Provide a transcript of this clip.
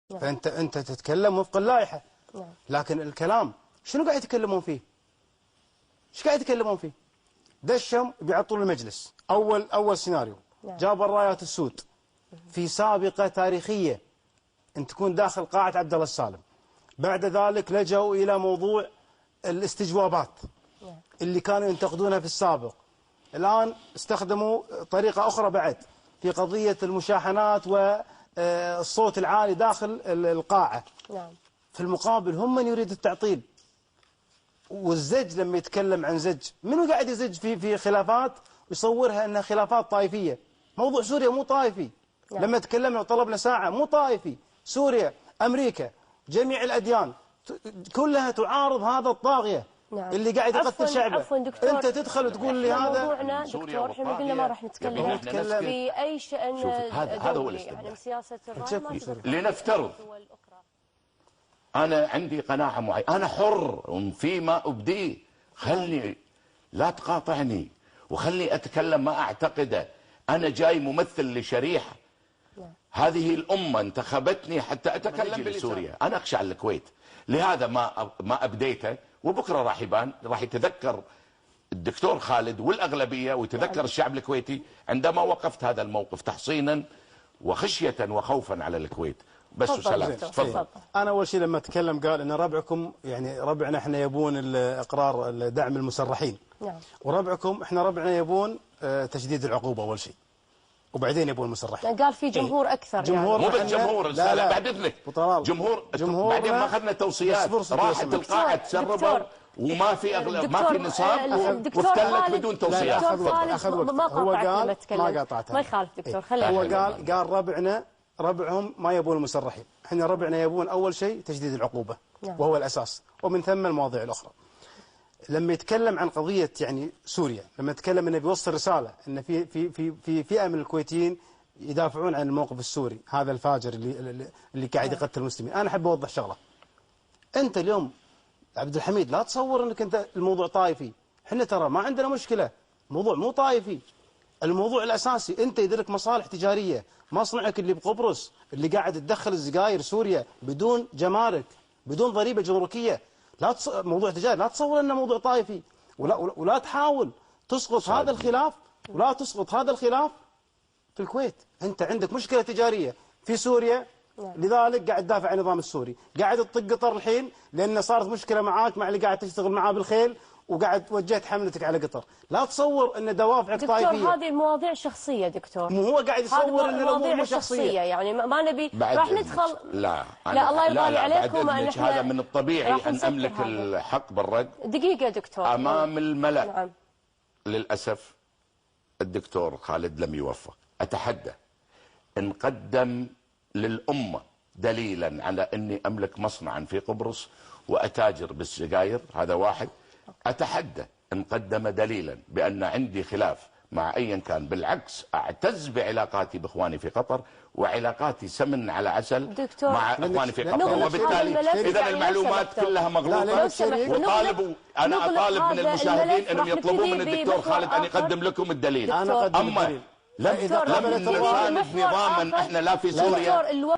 فانت تتكلم وفق اللائحه. لكن الكلام شنو قاعد يتكلمون فيه؟ ايش قاعد يتكلمون فيه؟ دشهم بيعطون المجلس اول سيناريو. جاب الرايات السود في سابقه تاريخيه ان تكون داخل قاعه عبد الله السالم. بعد ذلك لجوا الى موضوع الاستجوابات اللي كانوا ينتقدونها في السابق. الان استخدموا طريقه اخرى بعد في قضيه المشاحنات والصوت العالي داخل القاعه. في المقابل هم من يريد التعطيل. والزج لما يتكلم عن زج، منو قاعد يزج في خلافات ويصورها انها خلافات طائفيه؟ موضوع سوريا مو طائفي. لما تكلمنا وطلبنا ساعه مو طائفي. سوريا، امريكا، جميع الاديان كلها تعارض هذا الطاغيه اللي قاعد يقتل شعبه. عفوا دكتور، انت تدخل وتقول لي هذا موضوعنا دكتور، احنا قلنا ما راح نتكلم في اي شأن دولي، يعني سياسه الراي لنفترض أنا عندي قناعة معينة، أنا حر فيما أبديه، خلني لا تقاطعني وخلني أتكلم ما أعتقده. أنا جاي ممثل لشريحة، هذه الأمة انتخبتني حتى أتكلم بسوريا. أنا أخشى على الكويت، لهذا ما أبديته، وبكرة راح يبان، راح يتذكر الدكتور خالد والأغلبية ويتذكر الشعب الكويتي عندما وقفت هذا الموقف تحصينا وخشية وخوفا على الكويت. بس وسلام. تفضل. انا اول شيء لما اتكلم قال ان ربعكم، يعني ربعنا احنا يبون اقرار دعم المسرحين. وربعكم احنا ربعنا يبون تشديد العقوبه اول شيء، وبعدين يبون المسرحين. قال في جمهور اكثر، جمهور يعني مو بس جمهور. لا بعد اذنك، جمهور بعدين ما اخذنا توصيات، راحت القاعه تسرب وما في ما في نظام وافتلت بدون توصيات. هو قال ما قاطعته، ما يخالف دكتور، خليه. هو قال ربعهم ما يبون المسرحين، احنا ربعنا يبون اول شيء تجديد العقوبه وهو الاساس، ومن ثم المواضيع الاخرى. لما يتكلم عن قضيه يعني سوريا، لما يتكلم انه بيوصل رساله ان في فئه من الكويتيين يدافعون عن الموقف السوري، هذا الفاجر اللي قاعد يقتل المسلمين. انا احب اوضح شغله. انت اليوم عبد الحميد لا تصور انك انت الموضوع طائفي، احنا ترى ما عندنا مشكله، الموضوع مو طائفي. الموضوع الاساسي انت يدرك مصالح تجاريه، مصنعك اللي بقبرص اللي قاعد تدخل السجاير سوريا بدون جمارك، بدون ضريبه جمركيه، موضوع تجاري، لا تصور انه موضوع طائفي، ولا تحاول تسقط هذا الخلاف، ولا تسقط هذا الخلاف في الكويت. انت عندك مشكله تجاريه في سوريا، لذلك قاعد تدافع عن النظام السوري، قاعد تطق قطر الحين لان صارت مشكله معاك مع اللي قاعد تشتغل معاه بالخيل، وقاعد وجهت حملتك على قطر. لا تصور ان دوافعك طائفيه. دكتور هذه المواضيع شخصيه دكتور. مو هو قاعد يصور ان الامور مو شخصيه، يعني ما نبي راح ندخل. لا الله يرضى عليكم. هذا من الطبيعي ان املك الحق بالرد. دقيقه دكتور. امام الملأ. للاسف الدكتور خالد لم يوفق. اتحدى ان قدم للامه دليلا على اني املك مصنعا في قبرص واتاجر بالسجاير، هذا واحد. أتحدى أن قدم دليلا بأن عندي خلاف مع أيا كان، بالعكس أعتز بعلاقاتي بإخواني في قطر وعلاقاتي سمن على عسل مع إخواني في قطر، وبالتالي إذا المعلومات كلها مغلوطة. وطالبوا أنا أطالب من المشاهدين أنهم يطلبوا من الدكتور خالد أن يقدم لكم الدليل. أما لم نساند نظاما احنا لا في سوريا